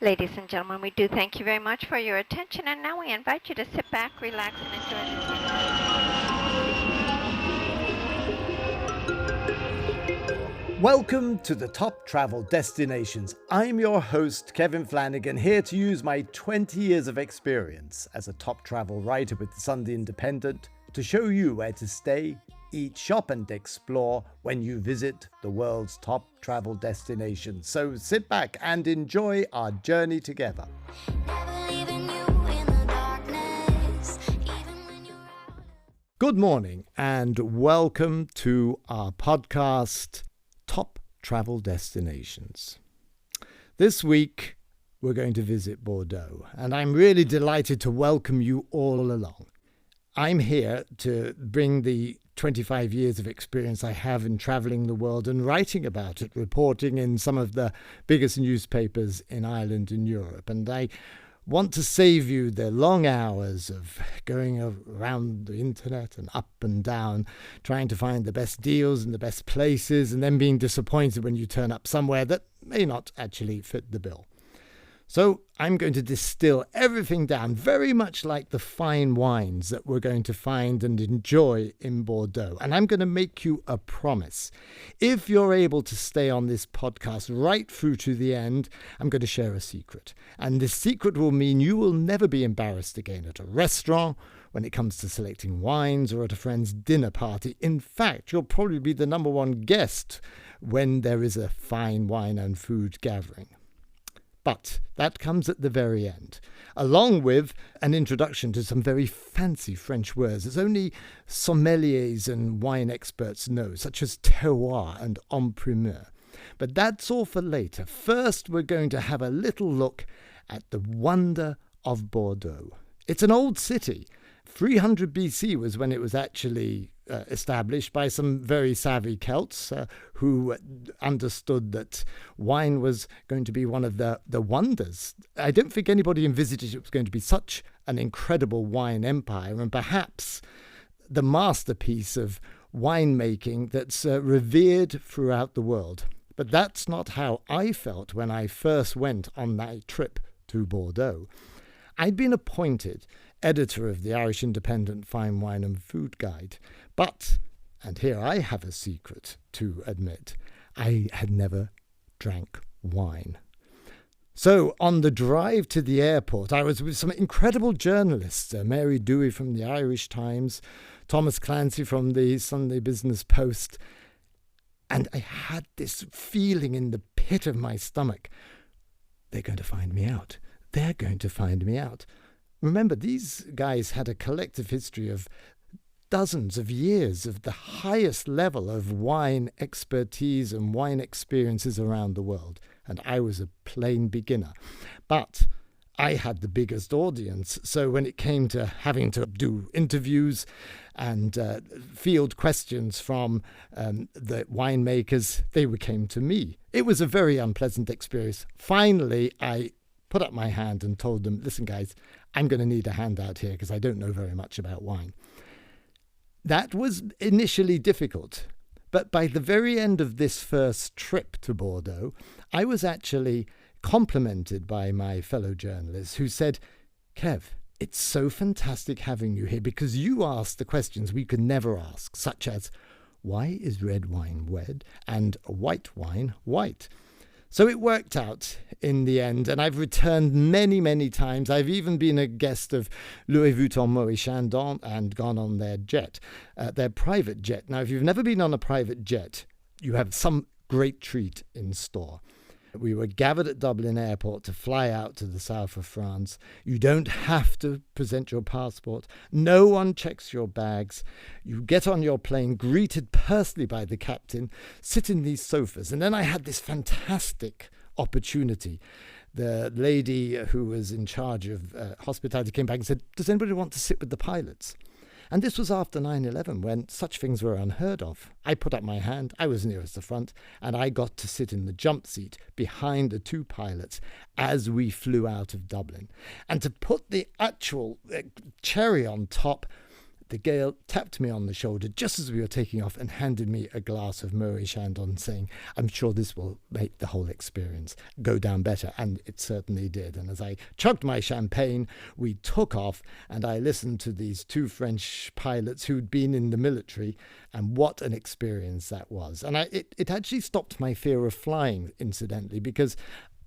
Ladies and gentlemen, we do thank you very much for your attention, and now we invite you to sit back, relax, and enjoy the Welcome to the Top Travel Destinations. I'm your host, Kevin Flanagan, here to use my 20 years of experience as a top travel writer with the Sunday Independent to show you where to stay, eat, shop and explore when you visit the world's top travel destinations. So sit back and enjoy our journey together. Good morning and welcome to our podcast, Top Travel Destinations. This week, we're going to visit Bordeaux, and I'm really delighted to welcome you all along. I'm here to bring the 25 years of experience I have in travelling the world and writing about it, reporting in some of the biggest newspapers in Ireland and Europe. And I want to save you the long hours of going around the internet and up and down, trying to find the best deals and the best places, and then being disappointed when you turn up somewhere that may not actually fit the bill. So I'm going to distill everything down, very much like the fine wines that we're going to find and enjoy in Bordeaux. And I'm going to make you a promise. If you're able to stay on this podcast right through to the end, I'm going to share a secret. And this secret will mean you will never be embarrassed again at a restaurant, when it comes to selecting wines, or at a friend's dinner party. In fact, you'll probably be the number one guest when there is a fine wine and food gathering. But that comes at the very end, along with an introduction to some very fancy French words that only sommeliers and wine experts know, such as terroir and en primeur. But that's all for later. First, we're going to have a little look at the wonder of Bordeaux. It's an old city. 300 BC was when it was actually established by some very savvy Celts who understood that wine was going to be one of the wonders. I don't think anybody envisaged it was going to be such an incredible wine empire, and perhaps the masterpiece of winemaking that's revered throughout the world. But that's not how I felt when I first went on that trip to Bordeaux. I'd been appointed editor of the Irish Independent Fine Wine and Food Guide. But, and here I have a secret to admit, I had never drank wine. So on the drive to the airport, I was with some incredible journalists, Mary Dewey from the Irish Times, Thomas Clancy from the Sunday Business Post, and I had this feeling in the pit of my stomach. They're going to find me out. They're going to find me out. Remember, these guys had a collective history of dozens of years of the highest level of wine expertise and wine experiences around the world. And I was a plain beginner. But I had the biggest audience. So when it came to having to do interviews and field questions from the winemakers, they came to me. It was a very unpleasant experience. Finally, I put up my hand and told them, listen, guys, I'm going to need a handout here because I don't know very much about wine. That was initially difficult, but by the very end of this first trip to Bordeaux, I was actually complimented by my fellow journalists who said, Kev, it's so fantastic having you here because you ask the questions we could never ask, such as, why is red wine red and white wine white? So it worked out in the end, and I've returned many, many times. I've even been a guest of Louis Vuitton Moet Chandon and gone on their jet, their private jet. Now, if you've never been on a private jet, you have some great treat in store. We were gathered at Dublin Airport to fly out to the south of France. You don't have to present your passport. No one checks your bags. You get on your plane, greeted personally by the captain, sit in these sofas. And then I had this fantastic opportunity. The lady who was in charge of hospitality came back and said, does anybody want to sit with the pilots? And this was after 9/11, when such things were unheard of. I put up my hand, I was nearest the front, and I got to sit in the jump seat behind the two pilots as we flew out of Dublin. And to put the actual cherry on top, the Gael tapped me on the shoulder just as we were taking off and handed me a glass of Moët Chandon, saying, "I'm sure this will make the whole experience go down better." And it certainly did. And as I chugged my champagne, we took off, and I listened to these two French pilots who'd been in the military, and what an experience that was. And it actually stopped my fear of flying, incidentally, because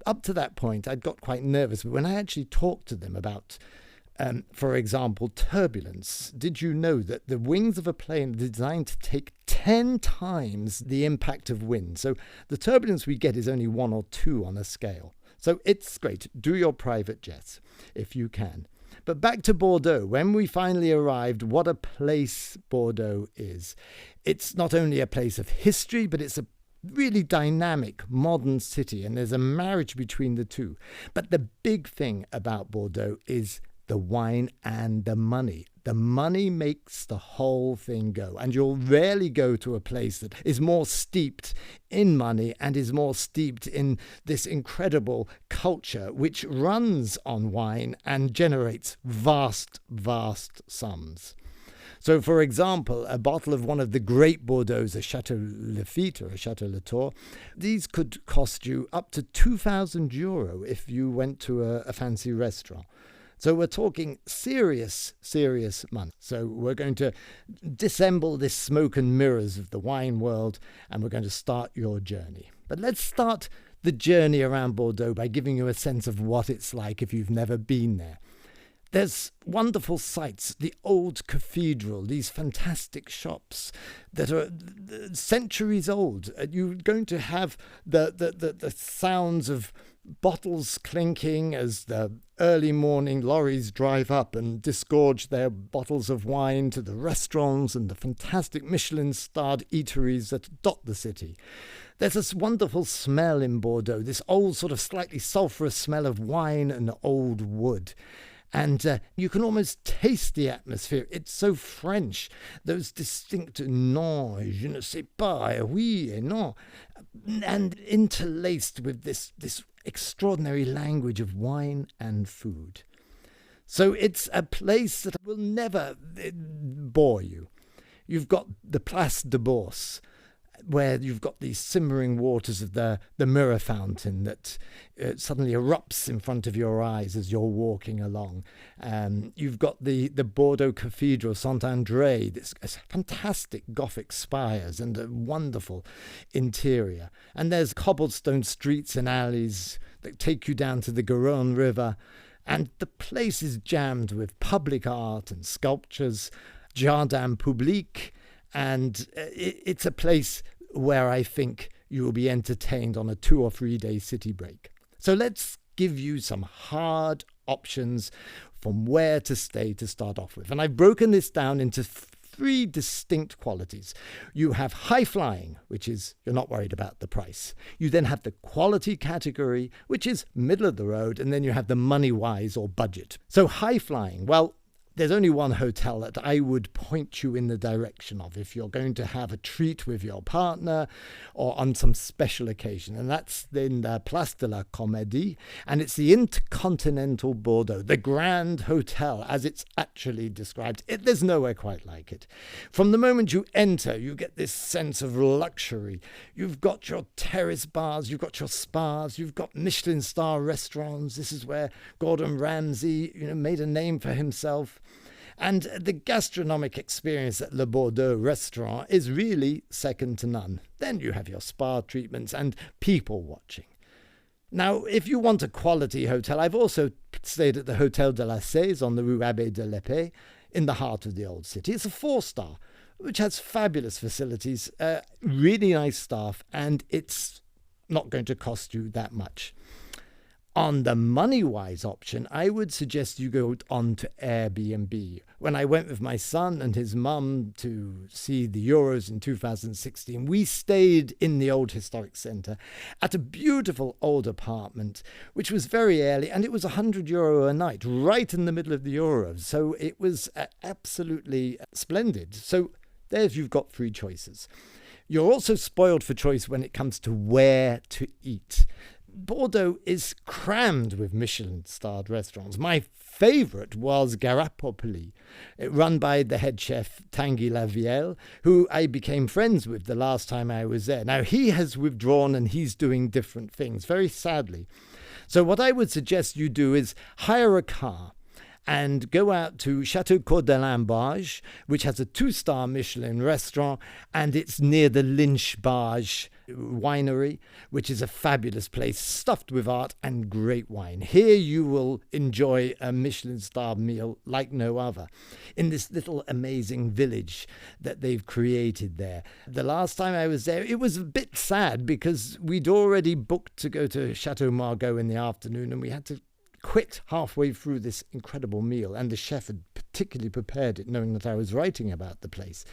up to that point I'd got quite nervous. But when I actually talked to them about for example, turbulence. Did you know that the wings of a plane are designed to take 10 times the impact of wind? So the turbulence we get is only 1 or 2 on a scale. So it's great. Do your private jets if you can. But back to Bordeaux. When we finally arrived, what a place Bordeaux is. It's not only a place of history, but it's a really dynamic, modern city, and there's a marriage between the two. But the big thing about Bordeaux is the wine and the money. The money makes the whole thing go. And you'll rarely go to a place that is more steeped in money and is more steeped in this incredible culture which runs on wine and generates vast, vast sums. So, for example, a bottle of one of the great Bordeaux, a Chateau Lafite or a Chateau Latour, these could cost you up to €2,000 if you went to a fancy restaurant. So we're talking serious money. So we're going to disassemble this smoke and mirrors of the wine world, and we're going to start your journey. But let's start the journey around Bordeaux by giving you a sense of what it's like if you've never been there. There's wonderful sights, the old cathedral, these fantastic shops that are centuries old. You're going to have the sounds of bottles clinking as the early morning lorries drive up and disgorge their bottles of wine to the restaurants and the fantastic Michelin-starred eateries that dot the city. There's this wonderful smell in Bordeaux, this old sort of slightly sulphurous smell of wine and old wood. And you can almost taste the atmosphere. It's so French. Those distinct non, je ne sais pas, oui et non, and interlaced with this extraordinary language of wine and food. So it's a place that will never bore you. You've got the Place de Bourse, where you've got these simmering waters of the mirror fountain that suddenly erupts in front of your eyes as you're walking along. You've got the Bordeaux Cathedral, Saint-André, this fantastic Gothic spires and a wonderful interior. And there's cobblestone streets and alleys that take you down to the Garonne River. And the place is jammed with public art and sculptures, jardin public, and it's a place where I think you will be entertained on a 2 or 3 day city break. So let's give you some hard options from where to stay to start off with. And I've broken this down into 3 distinct qualities. You have high flying, which is you're not worried about the price. You then have the quality category, which is middle of the road. And then you have the money wise or budget. So high flying, well, there's only one hotel that I would point you in the direction of if you're going to have a treat with your partner or on some special occasion. And that's in the Place de la Comédie. And it's the Intercontinental Bordeaux, the Grand Hotel, as it's actually described. There's nowhere quite like it. From the moment you enter, you get this sense of luxury. You've got your terrace bars, you've got your spas, you've got Michelin star restaurants. This is where Gordon Ramsay, made a name for himself. And the gastronomic experience at Le Bordeaux restaurant is really second to none. Then you have your spa treatments and people watching. Now, if you want a quality hotel, I've also stayed at the Hôtel de la Cèze on the Rue Abbé de l'Épée in the heart of the old city. It's a 4-star, which has fabulous facilities, really nice staff, and it's not going to cost you that much. On the money-wise option, I would suggest you go on to Airbnb. When I went with my son and his mum to see the Euros in 2016, we stayed in the old historic centre at a beautiful old apartment, which was very early, and it was €100 a night, right in the middle of the Euros. So it was absolutely splendid. So there's you've got 3 choices. You're also spoiled for choice when it comes to where to eat. Bordeaux is crammed with Michelin-starred restaurants. My favourite was Garapopoli, run by the head chef Tanguy Lavielle, who I became friends with the last time I was there. Now, he has withdrawn and he's doing different things, very sadly. So what I would suggest you do is hire a car and go out to Chateau Côte de Limbages, which has a 2-star Michelin restaurant, and it's near the Lynch-Barge winery, which is a fabulous place, stuffed with art and great wine. Here you will enjoy a Michelin-star meal like no other, in this little amazing village that they've created there. The last time I was there, it was a bit sad because we'd already booked to go to Chateau Margaux in the afternoon, and we had to quit halfway through this incredible meal, and the chef had particularly prepared it knowing that I was writing about the place.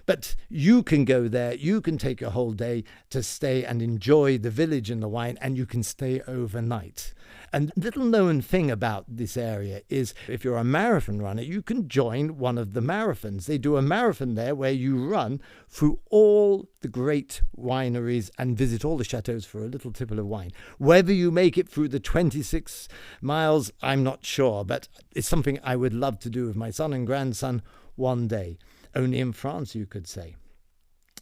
But you can go there, you can take a whole day to stay and enjoy the village and the wine, and you can stay overnight. And little known thing about this area is if you're a marathon runner, you can join one of the marathons. They do a marathon there where you run through all the great wineries and visit all the chateaux for a little tipple of wine. Whether you make it through the 26 miles, I'm not sure, but it's something I would love to do with my son and grandson one day. Only in France, you could say.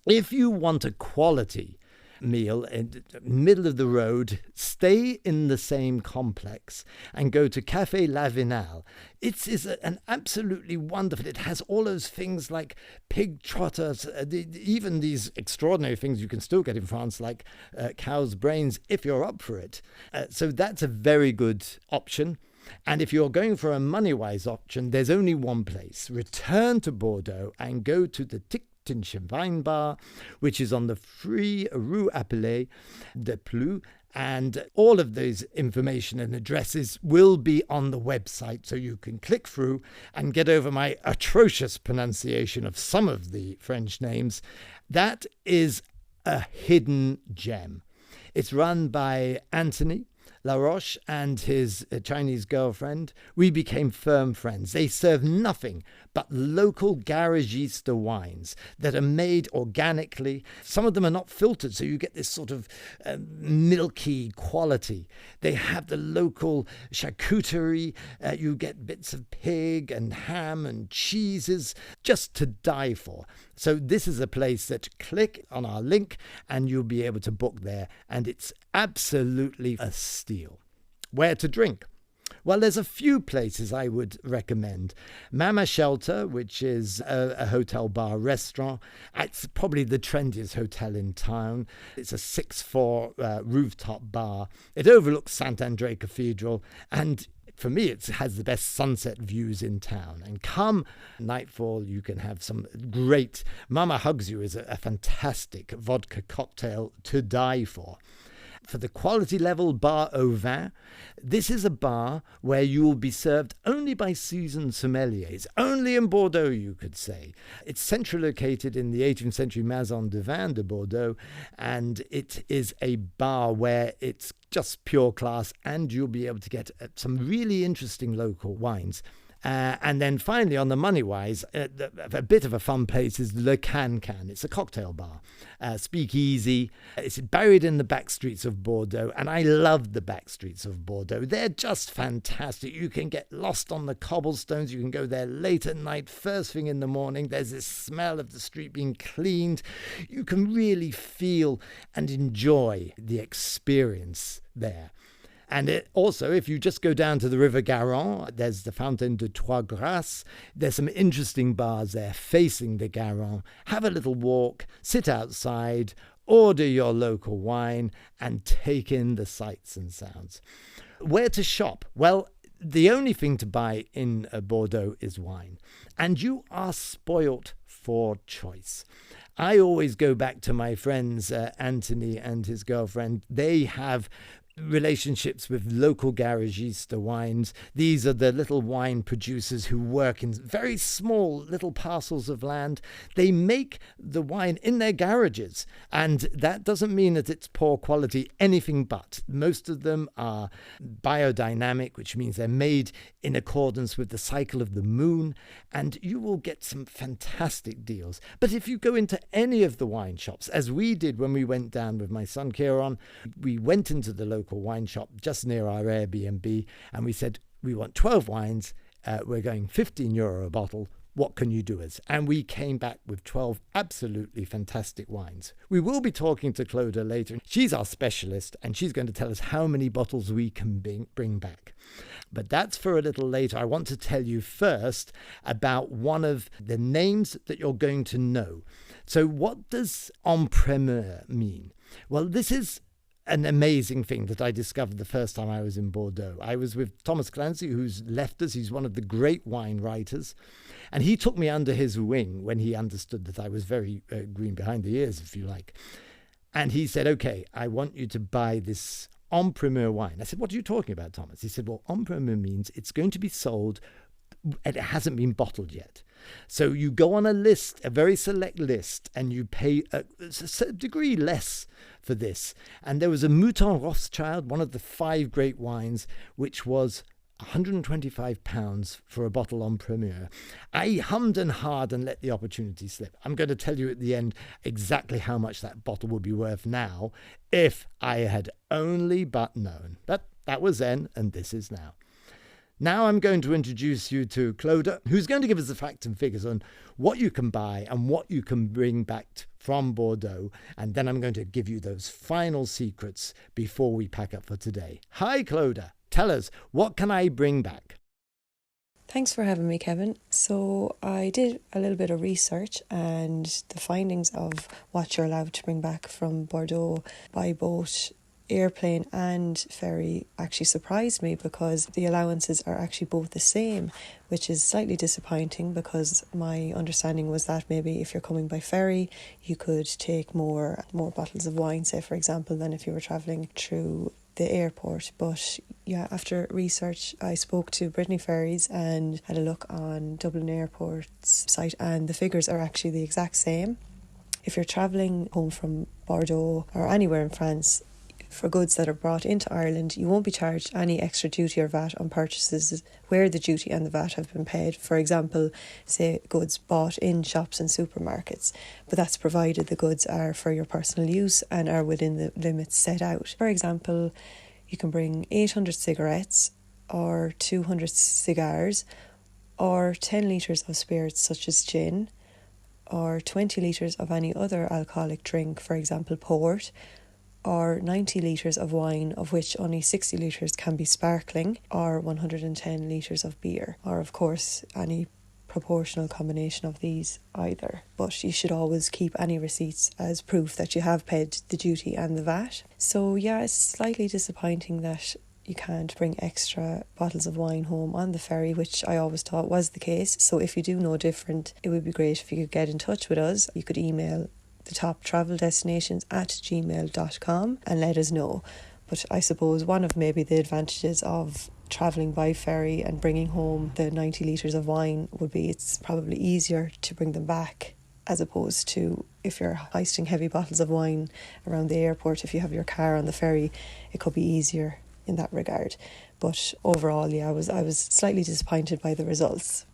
If you want a quality meal in the middle of the road, stay in the same complex and go to Café Lavinal. It is an absolutely wonderful, it has all those things like pig trotters, even these extraordinary things you can still get in France, like cow's brains, if you're up for it. So that's a very good option. And if you're going for a money-wise option, there's only one place. Return to Bordeaux and go to the Tinchen Wine Bar, which is on the Free Rue Appelée de Plou, and all of those information and addresses will be on the website, so you can click through and get over my atrocious pronunciation of some of the French names. That is a hidden gem. It's run by Anthony Laroche and his Chinese girlfriend. We became firm friends. They serve nothing but local garagista wines that are made organically. Some of them are not filtered, so you get this sort of milky quality. They have the local charcuterie. You get bits of pig and ham and cheeses, just to die for. So this is a place that click on our link and you'll be able to book there, and it's absolutely a steal. Where to drink? Well, there's a few places I would recommend. Mama Shelter, which is a hotel bar restaurant. It's probably the trendiest hotel in town. It's a 6-floor rooftop bar. It overlooks Saint-André Cathedral, and for me, it has the best sunset views in town. And come nightfall, you can have some great... Mama Hugs You is a fantastic vodka cocktail to die for. For the quality level, Bar au Vin, this is a bar where you will be served only by seasoned sommeliers, only in Bordeaux, you could say. It's centrally located in the 18th century Maison de Vin de Bordeaux, and it is a bar where it's just pure class, and you'll be able to get some really interesting local wines. And then finally, on the money-wise, a bit of a fun place is Le Can-Can. It's a cocktail bar, speakeasy. It's buried in the back streets of Bordeaux, and I love the back streets of Bordeaux. They're just fantastic. You can get lost on the cobblestones. You can go there late at night, first thing in the morning. There's this smell of the street being cleaned. You can really feel and enjoy the experience there. And also, if you just go down to the River Garonne, there's the Fontaine de Trois Grâces. There's some interesting bars there facing the Garonne. Have a little walk, sit outside, order your local wine, and take in the sights and sounds. Where to shop? Well, the only thing to buy in Bordeaux is wine. And you are spoilt for choice. I always go back to my friends, Anthony and his girlfriend. They have relationships with local garagista wines. These are the little wine producers who work in very small little parcels of land. They make the wine in their garages, and that doesn't mean that it's poor quality, anything but. Most of them are biodynamic, which means they're made in accordance with the cycle of the moon, and you will get some fantastic deals. But if you go into any of the wine shops, as we did when we went down with my son Kieran, we went into the local local wine shop just near our Airbnb, and we said, we want 12 wines. We're going €15 a bottle. What can you do us? And we came back with 12 absolutely fantastic wines. We will be talking to Clodagh later. She's our specialist, and she's going to tell us how many bottles we can bring back. But that's for a little later. I want to tell you first about one of the names that you're going to know. So what does en primeur mean? Well, this is an amazing thing that I discovered the first time I was in Bordeaux. I was with Thomas Clancy, who's left us. He's one of the great wine writers. And he took me under his wing when he understood that I was very green behind the ears, if you like. And he said, okay, I want you to buy this en primeur wine. I said, what are you talking about, Thomas? He said, well, en primeur means it's going to be sold and it hasn't been bottled yet. So you go on a list, a very select list, and you pay a degree less for this. And there was a Mouton Rothschild, one of the 5 great wines, which was £125 for a bottle en primeur. I hummed and hawed and let the opportunity slip. I'm going to tell you at the end exactly how much that bottle would be worth now if I had only but known. But that was then, and this is now. Now I'm going to introduce you to Clodagh, who's going to give us the facts and figures on what you can buy and what you can bring back from Bordeaux. And then I'm going to give you those final secrets before we pack up for today. Hi, Clodagh. Tell us, what can I bring back? Thanks for having me, Kevin. So I did a little bit of research, and the findings of what you're allowed to bring back from Bordeaux by boat, airplane and ferry actually surprised me, because the allowances are actually both the same, which is slightly disappointing, because my understanding was that maybe if you're coming by ferry you could take more bottles of wine, say for example, than if you were travelling through the airport. But yeah, after research I spoke to Brittany Ferries and had a look on Dublin Airport's site, and the figures are actually the exact same. If you're travelling home from Bordeaux or anywhere in France, for goods that are brought into Ireland, you won't be charged any extra duty or VAT on purchases where the duty and the VAT have been paid. For example, say goods bought in shops and supermarkets, but that's provided the goods are for your personal use and are within the limits set out. For example, you can bring 800 cigarettes or 200 cigars or 10 litres of spirits such as gin, or 20 litres of any other alcoholic drink, for example port, or 90 litres of wine, of which only 60 litres can be sparkling, or 110 litres of beer, or of course any proportional combination of these either. But you should always keep any receipts as proof that you have paid the duty and the VAT. So yeah, it's slightly disappointing that you can't bring extra bottles of wine home on the ferry, which I always thought was the case. So if you do know different, it would be great if you could get in touch with us. You could email thetoptraveldestinations@gmail.com and let us know. But I suppose one of maybe the advantages of travelling by ferry and bringing home the 90 litres of wine would be it's probably easier to bring them back, as opposed to if you're hoisting heavy bottles of wine around the airport. If you have your car on the ferry, it could be easier in that regard. But overall, yeah, I was slightly disappointed by the results.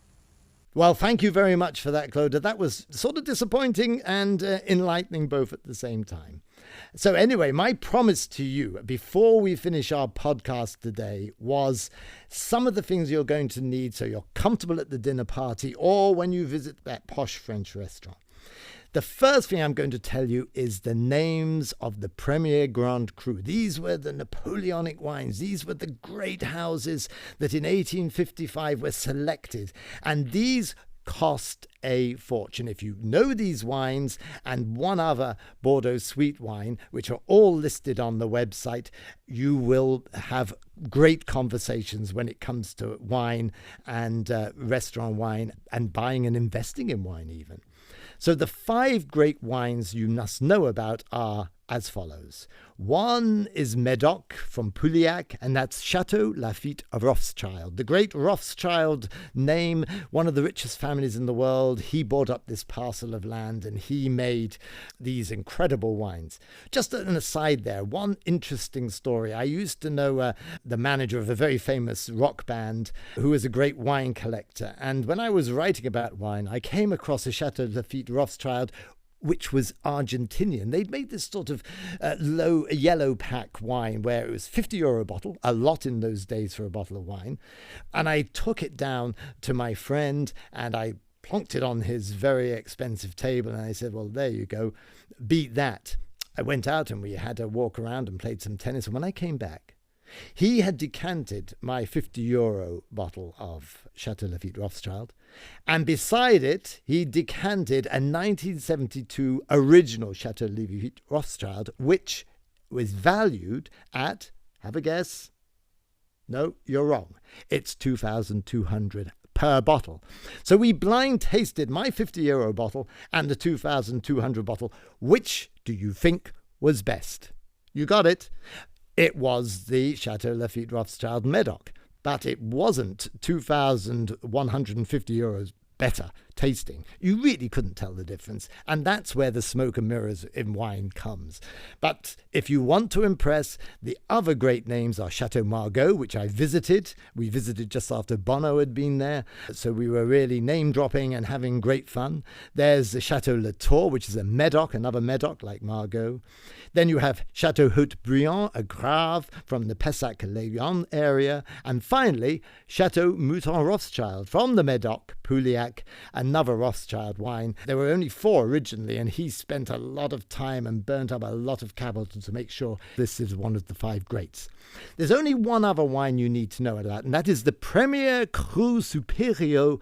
Well, thank you very much for that, Clodagh. That was sort of disappointing and enlightening both at the same time. So anyway, my promise to you before we finish our podcast today was some of the things you're going to need so you're comfortable at the dinner party or when you visit that posh French restaurant. The first thing I'm going to tell you is the names of the Premier Grand Cru. These were the Napoleonic wines. These were the great houses that in 1855 were selected. And these cost a fortune. If you know these wines and one other Bordeaux sweet wine, which are all listed on the website, you will have great conversations when it comes to wine and restaurant wine and buying and investing in wine even. So the 5 great wines you must know about are as follows. One is Medoc from Pouliac, and that's Chateau Lafite of Rothschild. The great Rothschild name, one of the richest families in the world. He bought up this parcel of land and he made these incredible wines. Just an aside there, one interesting story. I used to know the manager of a very famous rock band who was a great wine collector. And when I was writing about wine, I came across a Chateau Lafite Rothschild which was Argentinian. They'd made this sort of low yellow pack wine where it was €50 a bottle, a lot in those days for a bottle of wine. And I took it down to my friend and I plonked it on his very expensive table. And I said, well, there you go. Beat that. I went out and we had a walk around and played some tennis. And when I came back, he had decanted my €50 bottle of Chateau Lafite Rothschild, and beside it, he decanted a 1972 original Chateau Lafite Rothschild, which was valued at, have a guess? No, you're wrong. It's 2,200 per bottle. So we blind tasted my €50 bottle and the 2,200 bottle. Which do you think was best? You got it. It was the Chateau Lafite Rothschild Medoc, but it wasn't €2,150 better tasting. You really couldn't tell the difference, and that's where the smoke and mirrors in wine comes. But if you want to impress, the other great names are Chateau Margaux, which I visited. We visited just after Bono had been there, so we were really name-dropping and having great fun. There's the Chateau Latour, which is a Medoc, another Medoc like Margaux. Then you have Chateau Haut-Briand, a Grave from the Pessac-Léon area. And finally, Chateau Mouton Rothschild from the Medoc, Pouliac, another Rothschild wine. There were only 4 originally, and he spent a lot of time and burnt up a lot of capital to make sure this is one of the 5 greats. There's only one other wine you need to know about, and that is the Premier Cru Supérieur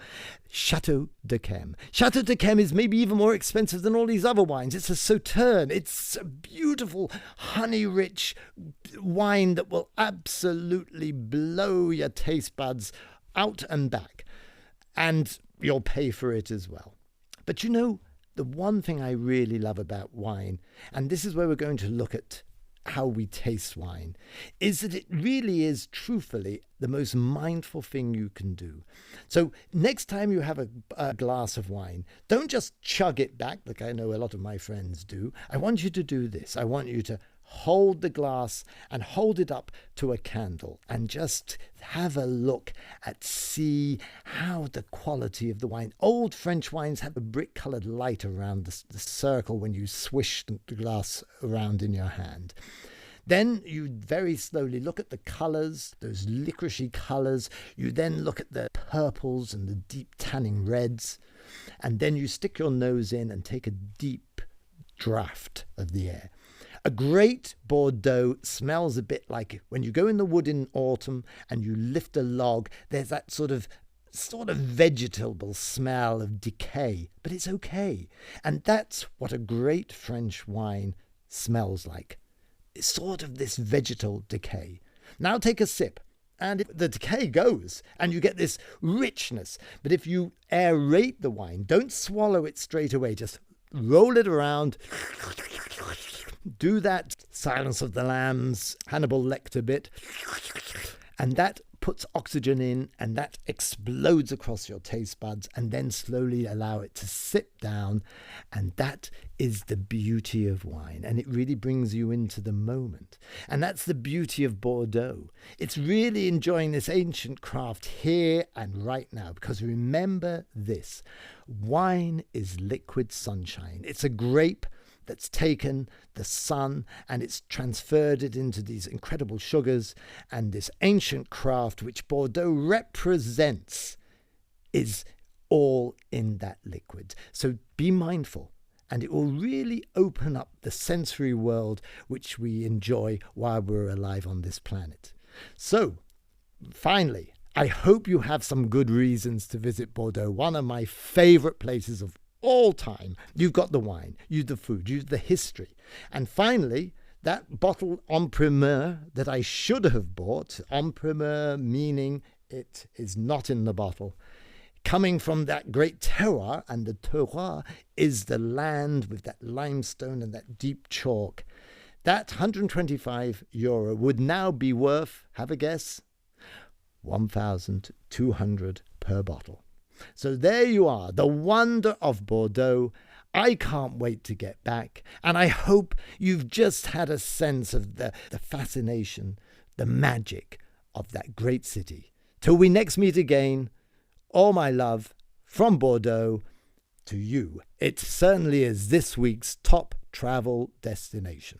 Chateau d'Yquem. Chateau d'Yquem is maybe even more expensive than all these other wines. It's a Sauterne. It's a beautiful, honey-rich wine that will absolutely blow your taste buds out and back. And you'll pay for it as well. But you know, the one thing I really love about wine, and this is where we're going to look at how we taste wine, is that it really is, truthfully, the most mindful thing you can do. So next time you have a glass of wine, don't just chug it back like I know a lot of my friends do. I want you to do this. I want you to hold the glass and hold it up to a candle and just have a look at, see how the quality of the wine. Old French wines have a brick-coloured light around the circle when you swish the glass around in your hand. Then you very slowly look at the colours, those licoricey colours. You then look at the purples and the deep tanning reds. And then you stick your nose in and take a deep draught of the air. A great Bordeaux smells a bit like when you go in the wood in autumn and you lift a log, there's that sort of vegetable smell of decay, but it's okay. And that's what a great French wine smells like. It's sort of this vegetal decay. Now take a sip, and the decay goes, and you get this richness. But if you aerate the wine, don't swallow it straight away, just roll it around. Do that Silence of the Lambs, Hannibal Lecter bit, and that puts oxygen in, and that explodes across your taste buds, and then slowly allow it to sit down. And that is the beauty of wine, and it really brings you into the moment. And that's the beauty of Bordeaux. It's really enjoying this ancient craft here and right now, because remember this: wine is liquid sunshine. It's a grape that's taken the sun and it's transferred it into these incredible sugars, and this ancient craft which Bordeaux represents is all in that liquid. So be mindful, and it will really open up the sensory world which we enjoy while we're alive on this planet. So finally, I hope you have some good reasons to visit Bordeaux, one of my favorite places of all time. You've got the wine, you've the food, you've the history. And finally, that bottle en primeur that I should have bought, en primeur meaning it is not in the bottle, coming from that great terroir, and the terroir is the land with that limestone and that deep chalk. That €125 would now be worth, have a guess, 1,200 per bottle. So there you are, the wonder of Bordeaux. I can't wait to get back, and I hope you've just had a sense of the fascination, the magic of that great city. Till we next meet again, all my love from Bordeaux. to you. It certainly is this week's top travel destination.